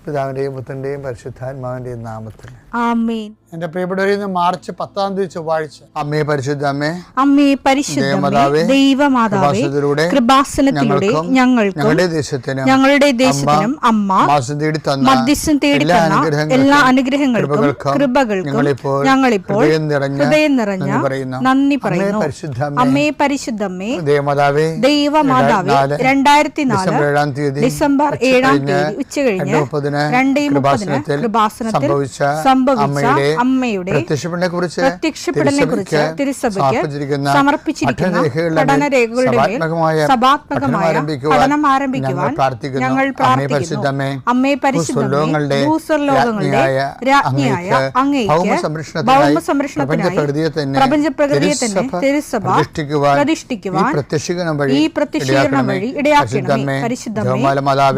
പിതാവിൻ്റെയും പുത്രൻ്റെയും പരിശുദ്ധാത്മാവിൻ്റെയും നാമത്തിൽ ആമേൻ. എന്റെ പ്രിയപ്പെട്ടവരിൽ നിന്ന് മാർച്ച് 10 ചൊവ്വാഴ്ച. അമ്മേ പരിശുദ്ധ അമ്മേ, അമ്മേ പരിശുദ്ധമേ, ദൈവമാതാവേ, കൃപാസനത്തിലൂടെ ഞങ്ങൾക്കും ഞങ്ങളുടെ ദേശത്തിനും അമ്മ മധ്യസ്ഥം തേടി തന്ന എല്ലാ അനുഗ്രഹങ്ങൾക്കും കൃപകൾക്കും ഞങ്ങളിപ്പോൾ ഹൃദയം നിറഞ്ഞ നന്ദി പറയുന്നു. അമ്മേ പരിശുദ്ധമേ, ദൈവമാതാവേ, 2004 ഡിസംബർ 7 ഉച്ചകഴിഞ്ഞ് 2:30 കൃപാസനത്തിൽ സംഭവിച്ച അമ്മയുടെ പ്രത്യക്ഷപ്പെടലിനെക്കുറിച്ച് തിരുസഭയ്ക്ക് സമർപ്പിച്ചിരിക്കുന്ന പഠനരേഖകളുടെ മേൽ സഭാത്മകമായ പഠനം ആരംഭിക്കുവാൻ ഞങ്ങൾ പ്രാർത്ഥിക്കുന്നു. അമ്മേ പരിശുദ്ധമേ, ഭൂസ്വർലോകങ്ങളുടെ രാജ്ഞിയായ അങ്ങേയ്ക്ക് ഭൗമസംരക്ഷണത്തിനായി പ്രപഞ്ചപ്രകൃതിയെ തന്നെ തിരുസഭ പ്രതിഷ്ഠിക്കുവാൻ ഈ പ്രത്യക്ഷീകരണം വഴി ഇടയാക്കണമേ. പരിശുദ്ധമേ,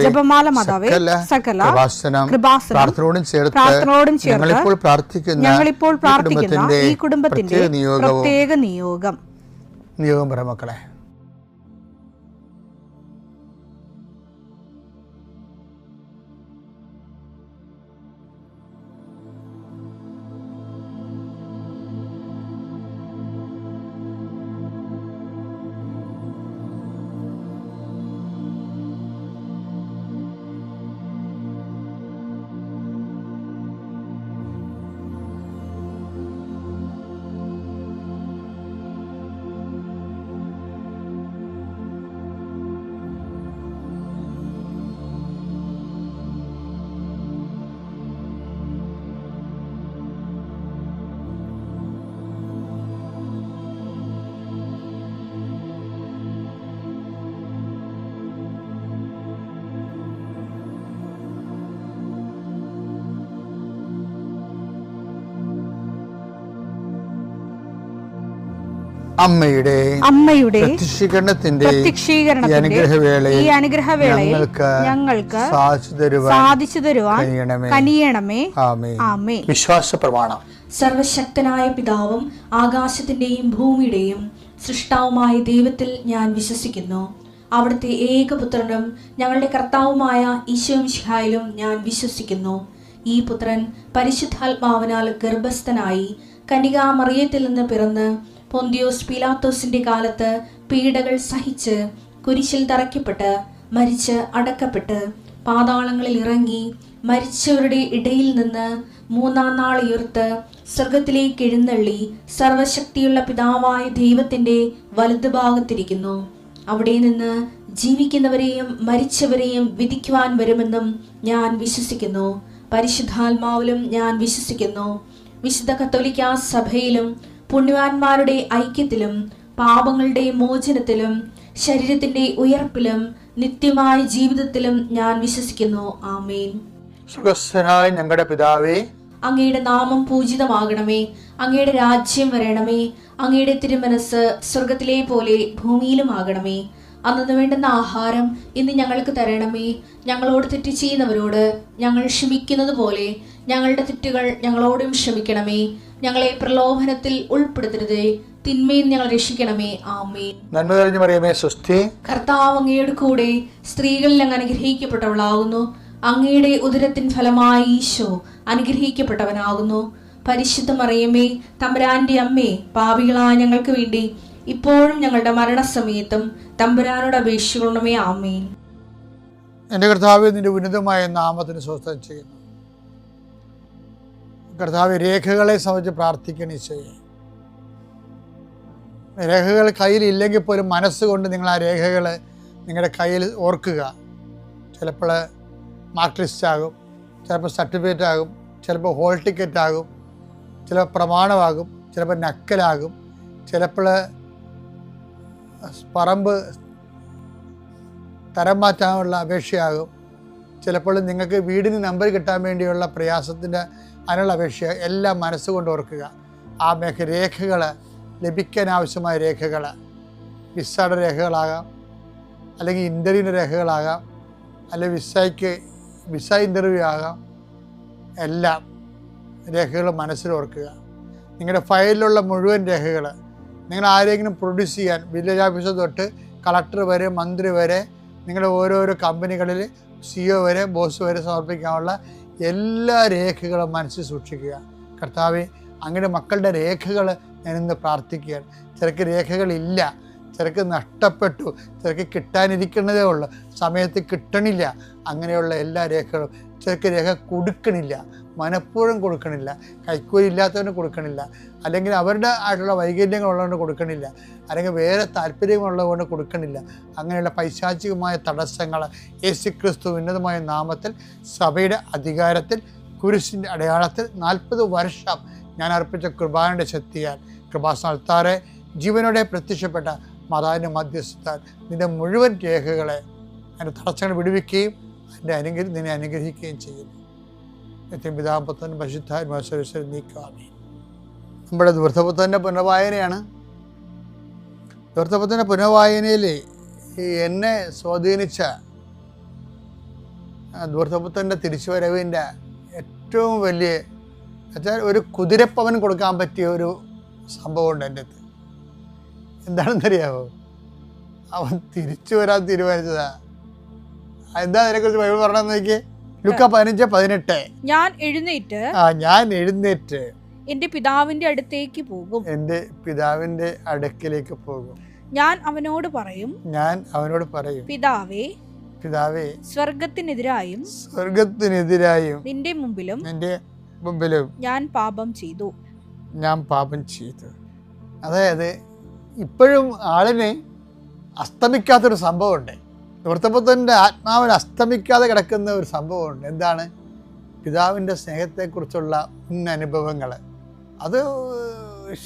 ജപമാല മാതാവേ, സകല കൃപാസനം പ്രാർത്ഥനയോടും ചേർത്ത് ഞങ്ങളിപ്പോൾ പ്രാർത്ഥിക്കുന്ന ഈ കുടുംബത്തിന്റെ പ്രത്യേക നിയോഗം പറ മക്കളെ. അമ്മയുടെ പ്രത്യക്ഷീകരണത്തിന്റെ ഈ അനുഗ്രഹവേളയിൽ ഞങ്ങൾക്ക് സാധിച്ചു തരുവാൻ കനിയണമേ. ആമേൻ. വിശ്വാസ പ്രമാണം. സർവശക്തനായ പിതാവും ആകാശത്തിന്റെയും ഭൂമിയുടെയും സൃഷ്ടാവുമായ ദൈവത്തിൽ ഞാൻ വിശ്വസിക്കുന്നു. അവിടുത്തെ ഏകപുത്രനും ഞങ്ങളുടെ കർത്താവുമായ ഈശോമിശിഹായിലും ഞാൻ വിശ്വസിക്കുന്നു. ഈ പുത്രൻ പരിശുദ്ധാത്മാവിനാൽ ഗർഭസ്ഥനായി കന്യകാമറിയത്തിൽ നിന്ന് പിറന്ന് പൊന്തിയോസ് പീലാത്തോസിന്റെ കാലത്ത് പീഡകൾ സഹിച്ച് കുരിശിൽ തറയ്ക്കപ്പെട്ട് മരിച്ച് അടക്കപ്പെട്ട് പാതാളങ്ങളിൽ ഇറങ്ങി മരിച്ചവരുടെ ഇടയിൽ നിന്ന് 3-ാം നാൾ ഉയർത്ത് സ്വർഗത്തിലേക്ക് എഴുന്നള്ളി സർവശക്തിയുള്ള പിതാവായ ദൈവത്തിന്റെ വലതുഭാഗത്തിരിക്കുന്നു. അവിടെ നിന്ന് ജീവിക്കുന്നവരെയും മരിച്ചവരെയും വിധിക്കുവാൻ വരുമെന്നും ഞാൻ വിശ്വസിക്കുന്നു. പരിശുദ്ധാത്മാവിലും ഞാൻ വിശ്വസിക്കുന്നു. വിശുദ്ധ കത്തോലിക്കാ സഭയിലും പുണ്യവാന്മാരുടെ ഐക്യത്തിലും പാപങ്ങളുടെ മോചനത്തിലും ശരീരത്തിന്റെ ഉയർപ്പിലും നിത്യമായ ജീവിതത്തിലും ഞാൻ വിശ്വസിക്കുന്നു. ആമേൻ. സ്വർഗ്ഗസ്ഥനായ ഞങ്ങളുടെ പിതാവേ, അങ്ങയുടെ നാമം പൂജിതമാകണമേ. അങ്ങയുടെ രാജ്യം വരണമേ. അങ്ങയുടെ തിരുമനസ് സ്വർഗത്തിലെ പോലെ ഭൂമിയിലും ആകണമേ. അന്നു വേണ്ടുന്ന ആഹാരം ഇന്ന് ഞങ്ങൾക്ക് തരണമേ. ഞങ്ങളോട് തെറ്റ് ചെയ്യുന്നവരോട് ഞങ്ങൾ ക്ഷമിക്കുന്നത് പോലെ ഞങ്ങളുടെ തെറ്റുകൾ ഞങ്ങളോടും ക്ഷമിക്കണമേ. ഞങ്ങളെ പ്രലോഭനത്തിൽ ഉൾപ്പെടുത്തരുതേ, തിന്മയിൽ ഞങ്ങൾ രക്ഷിക്കണമേ. ആമേൻ. നന്മ നിറഞ്ഞ മറിയമേ, സ്വസ്തി. കർത്താവ് അങ്ങയുടെ കൂടെ സ്ത്രീകളിൽ അങ്ങ് അനുഗ്രഹിക്കപ്പെട്ടവളാകുന്നു. അങ്ങയുടെ ഉദരത്തിൻ ഫലമായി ഈശോ അനുഗ്രഹിക്കപ്പെട്ടവനാകുന്നു. പരിശുദ്ധ മറിയമേ, തമ്പുരാന്റെ അമ്മേ, പാപികളായ ഞങ്ങൾക്ക് വേണ്ടി ഇപ്പോഴും ഞങ്ങളുടെ മരണസമയത്തും തമ്പുരാനോട് അപേക്ഷിക്കണമേ. ആമേൻ. എൻ്റെ കർത്താവേ, നിന്റെ ഉന്നതമായ നാമത്തിന് സ്വസ്ഥം ചെയ്യുന്നു. കർത്താവ്, രേഖകളെ സംബന്ധിച്ച് പ്രാർത്ഥിക്കണേ. രേഖകൾ കയ്യിലില്ലെങ്കിൽ പോലും മനസ്സുകൊണ്ട് നിങ്ങൾ ആ രേഖകൾ നിങ്ങളുടെ കയ്യിൽ ഓർക്കുക. ചിലപ്പോൾ മാർക്ക് ലിസ്റ്റ് ആകും, ചിലപ്പോൾ സർട്ടിഫിക്കറ്റ് ആകും, ചിലപ്പോൾ ഹോൾ ടിക്കറ്റ് ആകും, ചിലപ്പോൾ പ്രമാണമാകും, ചിലപ്പോൾ നക്കലാകും, ചിലപ്പോൾ പറമ്പ് തരം മാറ്റാനുള്ള അപേക്ഷയാകും, ചിലപ്പോൾ നിങ്ങൾക്ക് വീടിന് നമ്പർ കിട്ടാൻ വേണ്ടിയുള്ള പ്രയാസത്തിൻ്റെ അതിനുള്ള അപേക്ഷ. എല്ലാം മനസ്സുകൊണ്ട് ഓർക്കുക. ആ രേഖകൾ ലഭിക്കാൻ ആവശ്യമായ രേഖകൾ വിസയുടെ രേഖകളാകാം, അല്ലെങ്കിൽ ഇൻ്റർവ്യൂവിൻ്റെ രേഖകളാകാം, അല്ലെങ്കിൽ വിസ ഇൻ്റർവ്യൂ ആകാം. എല്ലാം രേഖകൾ മനസ്സിൽ ഓർക്കുക. നിങ്ങളുടെ ഫയലിലുള്ള മുഴുവൻ രേഖകൾ നിങ്ങൾ ആരെങ്കിലും പ്രൊഡ്യൂസ് ചെയ്യാൻ വില്ലേജ് ഓഫീസർ തൊട്ട് കളക്ടർ വരെ മന്ത്രി വരെ നിങ്ങളുടെ ഓരോരോ കമ്പനികളിൽ CEO വരെ ബോസ് വരെ സമർപ്പിക്കാനുള്ള എല്ലാ രേഖകളും മനസ്സിൽ സൂക്ഷിക്കുക. കർത്താവെ, അങ്ങയുടെ മക്കളുടെ രേഖകൾ ഞാനിന്ന് പ്രാർത്ഥിക്കുകയാണ്. ചിലക്ക് രേഖകളില്ല, ചിലക്ക് നഷ്ടപ്പെട്ടു, ചിലക്ക് കിട്ടാനിരിക്കുന്നതേ ഉള്ളൂ, സമയത്ത് കിട്ടണില്ല. അങ്ങനെയുള്ള എല്ലാ രേഖകളും, ചിലക്ക് രേഖ കൊടുക്കണില്ല, മനഃപൂർവ്വം കൊടുക്കണില്ല, കൈക്കൂലി ഇല്ലാത്തവന് കൊടുക്കണില്ല, അല്ലെങ്കിൽ അവരുടെ ആയിട്ടുള്ള വൈകല്യങ്ങളുള്ളതുകൊണ്ട് കൊടുക്കണില്ല, അല്ലെങ്കിൽ വേറെ താല്പര്യങ്ങളുള്ളതുകൊണ്ട് കൊടുക്കണില്ല. അങ്ങനെയുള്ള പൈശാചികമായ തടസ്സങ്ങൾ യേശുക്രിസ്തു ഉന്നതമായ നാമത്തിൽ സഭയുടെ അധികാരത്തിൽ കുരിശിൻ്റെ അടയാളത്തിൽ 40 വർഷം ഞാൻ അർപ്പിച്ച കൃപാന്റെ ശക്തിയാൽ കൃപാസ്ഥാനത്താറെ ജീവനോടെ പ്രത്യക്ഷപ്പെട്ട മാതാവിൻ്റെ മധ്യസ്ഥത്താൽ നിൻ്റെ മുഴുവൻ രേഖകളെ അതിൻ്റെ തടസ്സങ്ങൾ വിടുവിക്കുകയും നിന്നെ അനുഗ്രഹിക്കുകയും ചെയ്യുന്നു. പിതാവും പുത്രനും പരിശുദ്ധാത്മാവിനും നീക്കാമേ. നമ്മുടെ ധൂർത്തപുത്രൻ്റെ പുനർവായനയാണ്. ധൂർത്തപുത്രൻ്റെ പുനർവായനയിൽ എന്നെ സ്വാധീനിച്ച ധൂർത്തപുത്രൻ്റെ തിരിച്ചുവരവിൻ്റെ ഏറ്റവും വലിയ വെച്ചാൽ ഒരു കുതിരപ്പവൻ കൊടുക്കാൻ പറ്റിയ ഒരു സംഭവമുണ്ട് എൻ്റെ അടുത്ത്. എന്താണെന്നറിയാമോ? അവൻ തിരിച്ചു വരാൻ തീരുമാനിച്ചതാ. എന്താ അതിനെക്കുറിച്ച് ബൈബിൾ പറഞ്ഞതെന്ന് നോക്കിയേ. ലൂക്ക 15:18. ഞാൻ എഴുന്നേറ്റ് എന്റെ പിതാവിന്റെ അടുത്തേക്ക് പോകും. എൻ്റെ പിതാവിൻ്റെ അടുക്കിലേക്ക് പോകും. ഞാൻ അവനോട് പറയും, പിതാവേ, സ്വർഗത്തിനെതിരായും നിന്റെ മുമ്പിലും ഞാൻ പാപം ചെയ്തു. അതായത് ഇപ്പോഴും ആളിന് അസ്തമിക്കാത്തൊരു സംഭവമുണ്ട്. ധൂർത്തപുത്രൻ്റെ ആത്മാവിന് അസ്തമിക്കാതെ കിടക്കുന്ന ഒരു സംഭവമുണ്ട്. എന്താണ്? പിതാവിൻ്റെ സ്നേഹത്തെക്കുറിച്ചുള്ള അനുഭവങ്ങൾ. അത്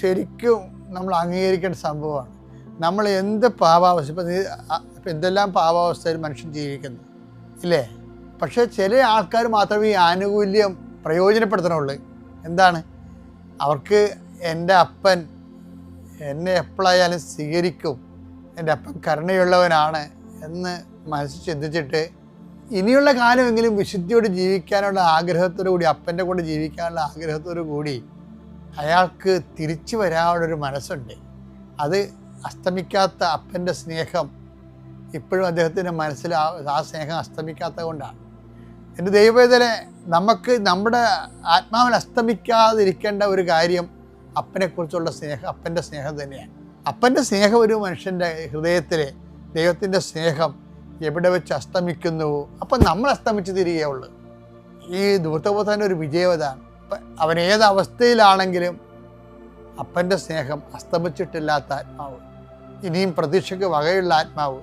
ശരിക്കും നമ്മൾ അംഗീകരിക്കേണ്ട സംഭവമാണ്. നമ്മൾ എന്ത് പാപാവസ്ഥ, ഇപ്പം എന്തെല്ലാം പാപാവസ്ഥയിൽ മനുഷ്യൻ ജീവിക്കുന്നു ഇല്ലേ? പക്ഷേ ചില ആൾക്കാർ മാത്രമേ ഈ ആനുകൂല്യം പ്രയോജനപ്പെടുത്തണുള്ളൂ. എന്താണ്? അവർക്ക് എൻ്റെ അപ്പൻ എന്നെ എപ്പോഴായാലും സ്വീകരിക്കും, എൻ്റെ അപ്പൻ കരുണയുള്ളവനാണ് എന്ന് മനസ്സിൽ ചിന്തിച്ചിട്ട് ഇനിയുള്ള കാലമെങ്കിലും വിശുദ്ധിയോട് ജീവിക്കാനുള്ള ആഗ്രഹത്തോടു കൂടി, അപ്പൻ്റെ കൂടെ ജീവിക്കാനുള്ള ആഗ്രഹത്തോടു കൂടി അയാൾക്ക് തിരിച്ചു വരാനുള്ളൊരു മനസ്സുണ്ട്. അത് അസ്തമിക്കാത്ത അപ്പൻ്റെ സ്നേഹം ഇപ്പോഴും അദ്ദേഹത്തിൻ്റെ മനസ്സിൽ ആ സ്നേഹം അസ്തമിക്കാത്തത് കൊണ്ടാണ്. എൻ്റെ ദൈവവേദനെ നമുക്ക് നമ്മുടെ ആത്മാവിൽ അസ്തമിക്കാതിരിക്കേണ്ട ഒരു കാര്യം അപ്പനെക്കുറിച്ചുള്ള സ്നേഹം, അപ്പൻ്റെ സ്നേഹം തന്നെയാണ്. അപ്പൻ്റെ സ്നേഹം ഒരു മനുഷ്യൻ്റെ ഹൃദയത്തിൽ ദൈവത്തിൻ്റെ സ്നേഹം എവിടെ വെച്ച് അസ്തമിക്കുന്നുവോ അപ്പം നമ്മൾ അസ്തമിച്ച് തിരികെയുള്ളൂ. ഈ ധൂർത്തപുത്രൻ്റെ ഒരു വിജയവതാണ്. അവൻ ഏത് അവസ്ഥയിലാണെങ്കിലും അപ്പൻ്റെ സ്നേഹം അസ്തമിച്ചിട്ടില്ലാത്ത ആത്മാവ്, ഇനിയും പ്രതീക്ഷയ്ക്ക് വകയുള്ള ആത്മാവ്,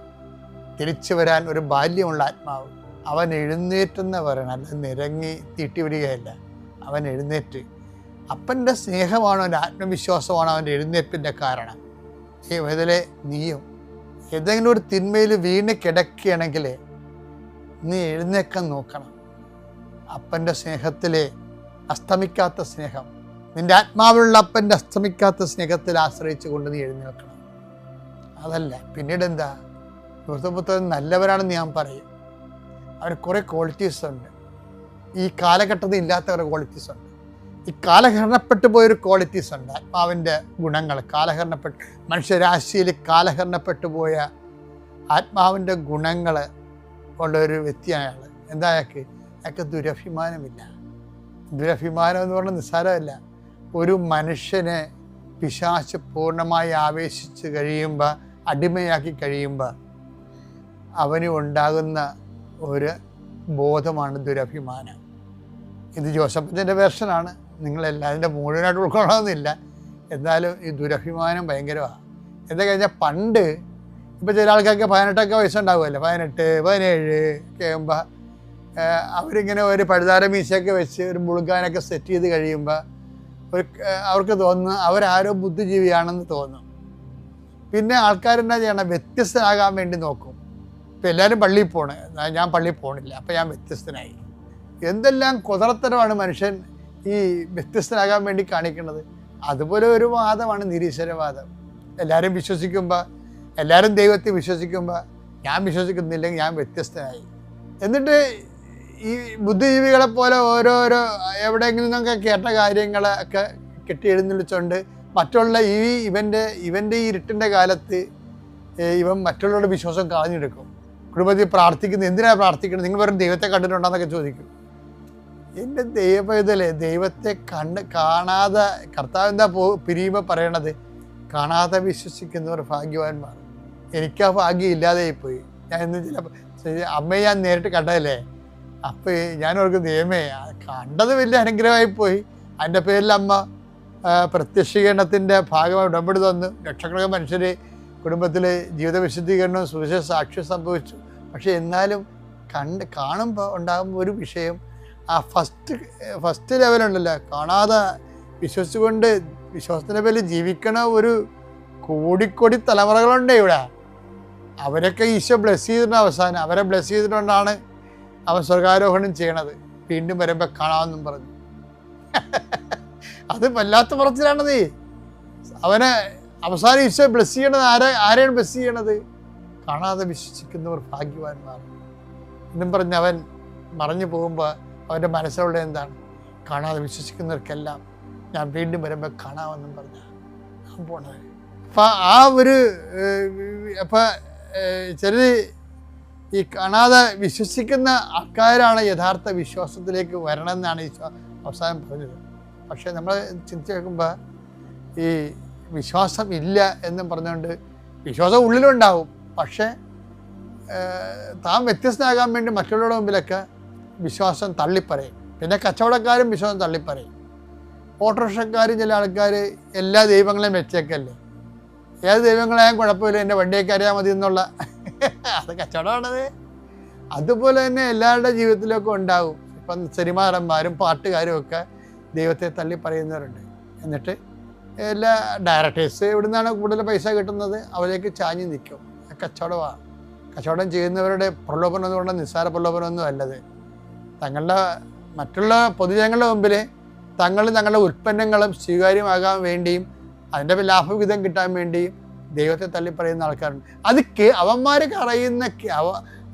തിരിച്ചു വരാൻ ഒരു ബാല്യമുള്ള ആത്മാവ്. അവൻ എഴുന്നേറ്റെന്ന് പറയണം, അല്ല നിരങ്ങി തീട്ടി വിടുകയല്ല. അവൻ എഴുന്നേറ്റ്. അപ്പൻ്റെ സ്നേഹമാണ്, അവൻ്റെ ആത്മവിശ്വാസമാണ് അവൻ്റെ എഴുന്നേൽപ്പിൻ്റെ കാരണം. ഈ വേദലെ നീയും ഏതെങ്കിലും ഒരു തിന്മയിൽ വീണ് കിടക്കുകയാണെങ്കിൽ നീ എഴുന്നേക്കാൻ നോക്കണം. അപ്പൻ്റെ സ്നേഹത്തിലെ അസ്തമിക്കാത്ത സ്നേഹം, നിൻ്റെ ആത്മാവിലുള്ള അപ്പൻ്റെ അസ്തമിക്കാത്ത സ്നേഹത്തിൽ ആശ്രയിച്ചു കൊണ്ട് നീ എഴുന്നേൽക്കണം. അതല്ല പിന്നീട് എന്താ? ധൂർത്തപുത്രൻ നല്ലവരാണെന്ന് ഞാൻ പറയും. അവന് കുറേ ക്വാളിറ്റീസ് ഉണ്ട്. ഈ കാലഘട്ടത്തിൽ ഇല്ലാത്ത കുറേ ക്വാളിറ്റീസ് ഉണ്ട്. ഈ കാലഹരണപ്പെട്ടു പോയൊരു ക്വാളിറ്റീസ് ഉണ്ട്, ആത്മാവിൻ്റെ ഗുണങ്ങൾ. മനുഷ്യരാശിയിൽ കാലഹരണപ്പെട്ടു പോയ ആത്മാവിൻ്റെ ഗുണങ്ങൾ ഉള്ളൊരു വ്യക്തിയാണ് അയാൾ. എന്താ അയാൾക്ക് ദുരഭിമാനമില്ല. ദുരഭിമാനം എന്ന് പറഞ്ഞാൽ നിസ്സാരമല്ല. ഒരു മനുഷ്യനെ പിശാച് പൂർണ്ണമായി ആവേശിച്ച് കഴിയുമ്പോൾ, അടിമയാക്കി കഴിയുമ്പോൾ അവന് ഉണ്ടാകുന്ന ഒരു ബോധമാണ് ദുരഭിമാനം. ഇത് ജോസഫിൻ്റെ വേർഷനാണ്. നിങ്ങളെല്ലാം അതിൻ്റെ മുഴുവനായിട്ട് ഉൾക്കൊള്ളണമെന്നില്ല. എന്നാലും ഈ ദുരഭിമാനം ഭയങ്കരമാണ്. എന്താ കഴിഞ്ഞാൽ പണ്ട് ഇപ്പോൾ ചില ആൾക്കാർക്ക് 18 വയസ്സുണ്ടാകുമല്ലോ, 18, 17 ഒക്കെ ആകുമ്പോൾ അവരിങ്ങനെ ഒരു പഴുതാര മീശയൊക്കെ വെച്ച് ഒരു മുളുകാനൊക്കെ സെറ്റ് ചെയ്ത് കഴിയുമ്പോൾ അവർക്ക് തോന്നുന്നു അവരാരോ ബുദ്ധിജീവിയാണെന്ന് തോന്നും. പിന്നെ ആൾക്കാരെന്താ ചെയ്യണം? വ്യത്യസ്തനാകാൻ വേണ്ടി നോക്കും. ഇപ്പം എല്ലാവരും പള്ളിയിൽ പോണ്, ഞാൻ പള്ളിയിൽ പോകണില്ല, അപ്പം ഞാൻ വ്യത്യസ്തനായി. എന്തെല്ലാം കുതറത്തരമാണ് മനുഷ്യൻ ഈ വ്യത്യസ്തനാകാൻ വേണ്ടി കാണിക്കുന്നത്. അതുപോലെ ഒരു വാദമാണ് നിരീശ്വരവാദം. എല്ലാവരും വിശ്വസിക്കുമ്പോൾ, എല്ലാവരും ദൈവത്തെ വിശ്വസിക്കുമ്പോൾ ഞാൻ വിശ്വസിക്കുന്നില്ലെങ്കിൽ ഞാൻ വ്യത്യസ്തനായി. എന്നിട്ട് ഈ ബുദ്ധിജീവികളെപ്പോലെ ഓരോരോ എവിടെയെങ്കിലും നിന്നൊക്കെ കേട്ട കാര്യങ്ങളൊക്കെ കെട്ടി എഴുന്നള്ളിച്ചുകൊണ്ട് മറ്റുള്ള ഇവൻ്റെ ഈ ഇരുട്ടിൻ്റെ കാലത്ത് ഇവൻ മറ്റുള്ളവരുടെ വിശ്വാസം കളഞ്ഞെടുക്കും. കുടുംബത്തിൽ പ്രാർത്ഥിക്കുന്നത് എന്തിനാണ് പ്രാർത്ഥിക്കുന്നത്? നിങ്ങൾ വെറും ദൈവത്തെ കണ്ടിട്ടുണ്ടെന്നൊക്കെ ചോദിക്കും. എൻ്റെ ദൈവത്തിലെ ദൈവത്തെ കാണാതെ കർത്താവ് എന്താ പിരിയുമ്പോൾ പറയണത്? കാണാതെ വിശ്വസിക്കുന്നവർ ഭാഗ്യവാന്മാർ. എനിക്ക് ആ ഭാഗ്യം ഇല്ലാതെയായിപ്പോയി. ഞാൻ ഇന്ന് ചില അമ്മയെ ഞാൻ നേരിട്ട് കണ്ടതല്ലേ, അപ്പോൾ ഞാൻ ഓർക്കും ദൈവമേ കണ്ടത് വലിയ അനുഗ്രഹമായിപ്പോയി. അതിൻ്റെ പേരിൽ അമ്മ പ്രത്യക്ഷീകരണത്തിൻ്റെ ഭാഗമായി ഉടമ്പടി തന്നു. ലക്ഷക്കണക്കിന് മനുഷ്യർ കുടുംബത്തിൽ ജീവിത വിശുദ്ധീകരണവും സുവിശേഷ സാക്ഷ്യം സംഭവിച്ചു. പക്ഷേ എന്നാലും കാണുമ്പോൾ ഉണ്ടാകുമ്പോൾ ഒരു വിഷയം, ആ ഫസ്റ്റ് ലെവലുണ്ടല്ലോ, കാണാതെ വിശ്വസിച്ചുകൊണ്ട് വിശ്വാസത്തിൻ്റെ പേരിൽ ജീവിക്കണ ഒരു കോടിക്കോടി തലമുറകളുണ്ട് ഇവിടെ. അവരൊക്കെ ഈശോ ബ്ലെസ് ചെയ്തിട്ടുണ്ട്. അവസാനം അവരെ ബ്ലെസ് ചെയ്തിട്ടുകൊണ്ടാണ് അവൻ സ്വർഗാരോഹണം ചെയ്യണത്. വീണ്ടും വരുമ്പോൾ കാണാമെന്നും പറഞ്ഞു. അത് വല്ലാത്ത പറച്ചിലാണത്. അവനെ അവസാനം ഈശോ ബ്ലെസ് ചെയ്യണത് ആരെയാണ് ബ്ലെസ് ചെയ്യണത്? കാണാതെ വിശ്വസിക്കുന്നവർ ഭാഗ്യവാന്മാർ എന്നും പറഞ്ഞ് അവൻ മറഞ്ഞു പോകുമ്പോൾ അവൻ്റെ മനസ്സിലുള്ള എന്താണ്? കാണാതെ വിശ്വസിക്കുന്നവർക്കെല്ലാം ഞാൻ വീണ്ടും വരുമ്പോൾ കാണാമെന്നും പറഞ്ഞ ഞാൻ പോണത്. അപ്പം ആ ഒരു ചിലർ ഈ കാണാതെ വിശ്വസിക്കുന്ന ആൾക്കാരാണ് യഥാർത്ഥ വിശ്വാസത്തിലേക്ക് വരണമെന്നാണ് ഈശോ അവസാനം പറഞ്ഞത്. പക്ഷേ നമ്മൾ ചിന്തിച്ച് നോക്കുമ്പോൾ ഈ വിശ്വാസം ഇല്ല എന്നും പറഞ്ഞുകൊണ്ട്, വിശ്വാസം ഉള്ളിലുണ്ടാവും, പക്ഷേ താൻ വ്യത്യസ്തനാകാൻ വേണ്ടി മറ്റുള്ളവരുടെ മുമ്പിലൊക്കെ വിശ്വാസം തള്ളിപ്പറയും. പിന്നെ കച്ചവടക്കാരും വിശ്വാസം തള്ളിപ്പറയും. ഓട്ടോറിക്ഷക്കാരും ചില ആൾക്കാർ എല്ലാ ദൈവങ്ങളെയും വെച്ചേക്കല്ലേ, ഏത് ദൈവങ്ങളായാലും കുഴപ്പമില്ല, എൻ്റെ വണ്ടിയൊക്കെ അറിയാൻ മതി എന്നുള്ള അത് കച്ചവടമാണത്. അതുപോലെ തന്നെ എല്ലാവരുടെ ജീവിതത്തിലൊക്കെ ഉണ്ടാവും. ഇപ്പം സിനിമാടന്മാരും പാട്ടുകാരും ഒക്കെ ദൈവത്തെ തള്ളി പറയുന്നവരുണ്ട്. എന്നിട്ട് എല്ലാ ഡയറക്ടേഴ്സ് എവിടെ നിന്നാണ് കൂടുതൽ പൈസ കിട്ടുന്നത് അവരേക്ക് ചാഞ്ഞ് നിൽക്കും. കച്ചവടമാണ്. കച്ചവടം ചെയ്യുന്നവരുടെ പ്രലോഭനം എന്നുകൊണ്ട് നിസ്സാര പ്രലോഭനമൊന്നും അല്ലത്. തങ്ങളുടെ മറ്റുള്ള പൊതുജനങ്ങളുടെ മുമ്പിൽ തങ്ങളുടെ ഉൽപ്പന്നങ്ങളും സ്വീകാര്യമാകാൻ വേണ്ടിയും അതിൻ്റെ ലാഭവിഹിതം കിട്ടാൻ വേണ്ടിയും ദൈവത്തെ തള്ളിപ്പറയുന്ന ആൾക്കാരുണ്ട്. അത് അവന്മാർ പറയുന്ന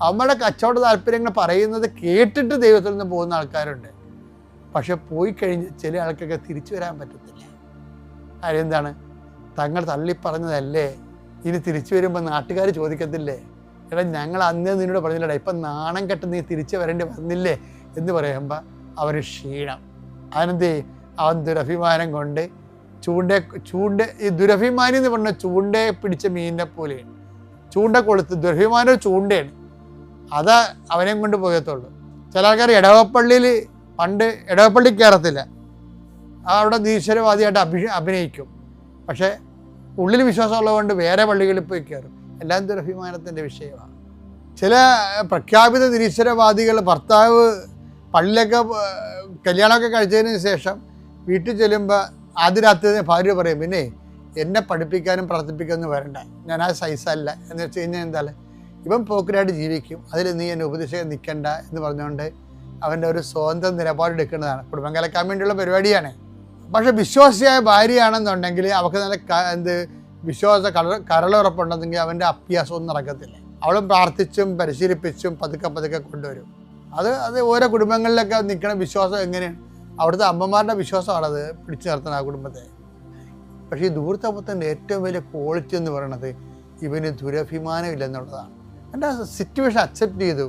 അവന്മാരുടെ കച്ചവട താല്പര്യങ്ങൾ പറയുന്നത് കേട്ടിട്ട് ദൈവത്തിൽ നിന്ന് പോകുന്ന ആൾക്കാരുണ്ട്. പക്ഷെ പോയി കഴിഞ്ഞ് ചില ആൾക്കൊക്കെ തിരിച്ചു വരാൻ പറ്റത്തില്ല. അതെന്താണ്? തങ്ങൾ തള്ളിപ്പറഞ്ഞതല്ലേ ഇനി തിരിച്ചു വരുമ്പോൾ നാട്ടുകാർ ചോദിക്കത്തില്ലേ, എടാ ഞങ്ങൾ അന്നേ നിന്നോട് പറഞ്ഞില്ലടാ, ഇപ്പം നാണം കെട്ട് നീ തിരിച്ചു വരേണ്ടി വന്നില്ലേ എന്ന് പറയുമ്പോൾ അവർ ക്ഷീണം. അതിനെന്ത് അവൻ ദുരഭിമാനം കൊണ്ട് ചൂണ്ട ഈ ദുരഭിമാനി എന്ന് പറഞ്ഞാൽ ചൂണ്ടയെ പിടിച്ച മീനിനെ പോലെയാണ്. ചൂണ്ട കൊളുത്ത് ദുരഭിമാനം ചൂണ്ടയാണ്. അതാ അവനെയും കൊണ്ട് പോകത്തുള്ളൂ. ചില ആൾക്കാർ ഇടവപ്പള്ളിയിൽ പണ്ട് ഇടവപ്പള്ളി കയറത്തില്ല, അവിടെ ഈശ്വരവാദിയായിട്ട് അഭിനയിക്കും. പക്ഷേ ഉള്ളിൽ വിശ്വാസമുള്ളതുകൊണ്ട് വേറെ പള്ളികളിൽ പോയി കയറും. എല്ലാം ദുരഭിമാനത്തിൻ്റെ വിഷയമാണ്. ചില പ്രഖ്യാപിത നിരീശ്വരവാദികൾ ഭർത്താവ് പള്ളിയിലൊക്കെ കല്യാണമൊക്കെ കഴിച്ചതിന് ശേഷം വീട്ടിൽ ചെല്ലുമ്പോൾ ആദ്യ രാത്രി ഭാര്യ പറയും, പിന്നെ എന്നെ പഠിപ്പിക്കാനും പ്രാർത്ഥിപ്പിക്കാനും വരണ്ട, ഞാൻ ആ സൈസല്ല എന്ന് വെച്ച് കഴിഞ്ഞാൽ എന്താണ്, ഇവൻ പോക്കരായിട്ട് ജീവിക്കും, അതിൽ നീ എന്നെ ഉപദേശിക്കാൻ നിൽക്കണ്ട എന്ന് പറഞ്ഞുകൊണ്ട് അവൻ്റെ ഒരു സ്വന്തം നിലപാടെടുക്കുന്നതാണ്. കുടുംബം കലക്കാൻ വേണ്ടിയുള്ള പരിപാടിയാണ്. പക്ഷെ വിശ്വാസിയായ ഭാര്യയാണെന്നുണ്ടെങ്കിൽ അവൾക്ക് നല്ല വിശ്വാസ കരളുറപ്പുണ്ടെങ്കിൽ അവൻ്റെ അഭ്യാസമൊന്നും നടക്കത്തില്ല. അവളും പ്രാർത്ഥിച്ചും പരിശീലിപ്പിച്ചും പതുക്കെ കൊണ്ടുവരും. അത് ഓരോ കുടുംബങ്ങളിലൊക്കെ നിൽക്കുന്ന വിശ്വാസം എങ്ങനെയാണ്? അവിടുത്തെ അമ്മമാരുടെ വിശ്വാസമാണത് പിടിച്ചു നിർത്തുന്നത് ആ കുടുംബത്തെ. പക്ഷേ ഈ ധൂർത്തപുത്രൻ്റെ ഏറ്റവും വലിയ ക്വാളിറ്റി എന്ന് പറയുന്നത് ഇവന് ദുരഭിമാനം ഇല്ലെന്നുള്ളതാണ്. എൻ്റെ സിറ്റുവേഷൻ അക്സെപ്റ്റ് ചെയ്തു.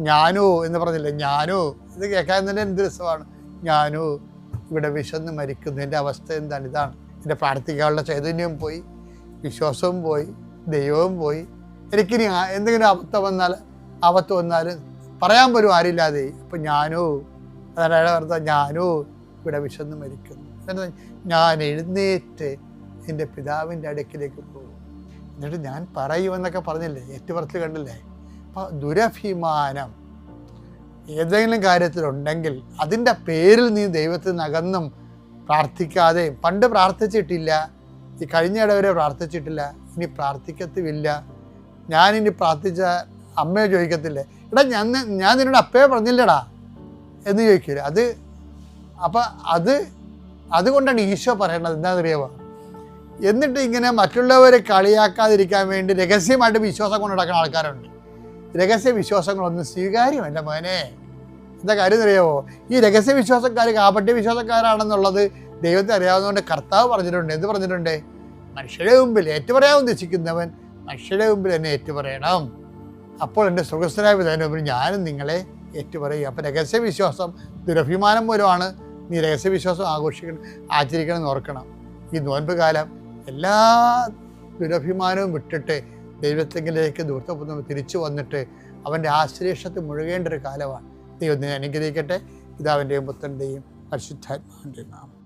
ഞാനോ എന്ന് പറഞ്ഞില്ലേ, ഞാനോ ഇത് കേൾക്കാൻ തന്നെ എന്ത് രസമാണ്. ഞാനോ ഇവിടെ വിശന്ന് മരിക്കുന്നു, എൻ്റെ അവസ്ഥ എന്താണ്? ഇതാണ് എൻ്റെ പ്രാർത്ഥിക്കാനുള്ള ചൈതന്യവും പോയി, വിശ്വാസവും പോയി, ദൈവവും പോയി. എനിക്കിനി എന്തെങ്കിലും ആപത്ത് വന്നാൽ പറയാൻ പോലും ആരില്ലാതെ. അപ്പം ഞാനോ അതാണ് ഞാനോ ഇവിടെ വിശന്ന് മരിക്കുന്നു. ഞാൻ എഴുന്നേറ്റ് എൻ്റെ പിതാവിൻ്റെ അടുക്കിലേക്ക് പോകും, എന്നിട്ട് ഞാൻ പറയുമെന്നൊക്കെ പറഞ്ഞില്ലേ, ഏറ്റുപറച്ചിൽ കണ്ടില്ലേ. അപ്പോൾ ദുരഭിമാനം ഏതെങ്കിലും കാര്യത്തിലുണ്ടെങ്കിൽ അതിൻ്റെ പേരിൽ നീ ദൈവത്തിൽ നിന്നകന്നും പ്രാർത്ഥിക്കാതെ, പണ്ട് പ്രാർത്ഥിച്ചിട്ടില്ല, ഈ കഴിഞ്ഞ ഇടവരെ പ്രാർത്ഥിച്ചിട്ടില്ല, ഇനി പ്രാർത്ഥിക്കത്തുമില്ല, ഞാനിനി പ്രാർത്ഥിച്ച അമ്മയെ ചോദിക്കത്തില്ലേ, എടാ ഞാൻ നിന്നോട് അപ്പയെ പറഞ്ഞില്ലടാ എന്ന് ചോദിക്കില്ല. അപ്പം അതുകൊണ്ടാണ് ഈശോ പറയേണ്ടത് എന്താണെന്നറിയാമോ? എന്നിട്ട് ഇങ്ങനെ മറ്റുള്ളവരെ കളിയാക്കാതിരിക്കാൻ വേണ്ടി രഹസ്യമായിട്ട് വിശ്വാസം കൊണ്ട് നടക്കുന്ന ആൾക്കാരുണ്ട്. രഹസ്യ വിശ്വാസങ്ങളൊന്നും സ്വീകാര്യമല്ല മോനെ. എന്താ കാര്യം അറിയാമോ? ഈ രഹസ്യ വിശ്വാസക്കാർ കാപട്യ വിശ്വാസക്കാരാണെന്നുള്ളത് ദൈവത്തെ അറിയാവുന്നതുകൊണ്ട് കർത്താവ് പറഞ്ഞിട്ടുണ്ട്. എന്ത് പറഞ്ഞിട്ടുണ്ട്? മനുഷ്യരുടെ മുമ്പിൽ ഏറ്റുപറയാൻ ഉദ്ദേശിക്കുന്നവൻ മനുഷ്യരുടെ മുമ്പിൽ എന്നെ ഏറ്റുപറയണം. അപ്പോൾ എൻ്റെ സ്വർഗസ്ഥനായ പിതാവിൻ്റെ മുമ്പിൽ ഞാനും നിങ്ങളെ ഏറ്റുപറയും. അപ്പം രഹസ്യവിശ്വാസം ദുരഭിമാനം മൂലമാണ് നീ രഹസ്യവിശ്വാസം ആചരിക്കണം എന്ന് ഓർക്കണം. ഈ നോൻപ് കാലം എല്ലാ ദുരഭിമാനവും വിട്ടിട്ട് ദൈവത്തിലേക്ക് ദൂർത്തം തിരിച്ചു വന്നിട്ട് അവൻ്റെ ആശ്ലേഷത്തിൽ മുഴുകേണ്ട ഒരു കാലമാണ്. ദൈവം അനുഗ്രഹിക്കട്ടെ. പിതാവിൻ്റെയും പുത്രൻ്റെയും പരിശുദ്ധാത്മാവിൻ്റെയും നാമം.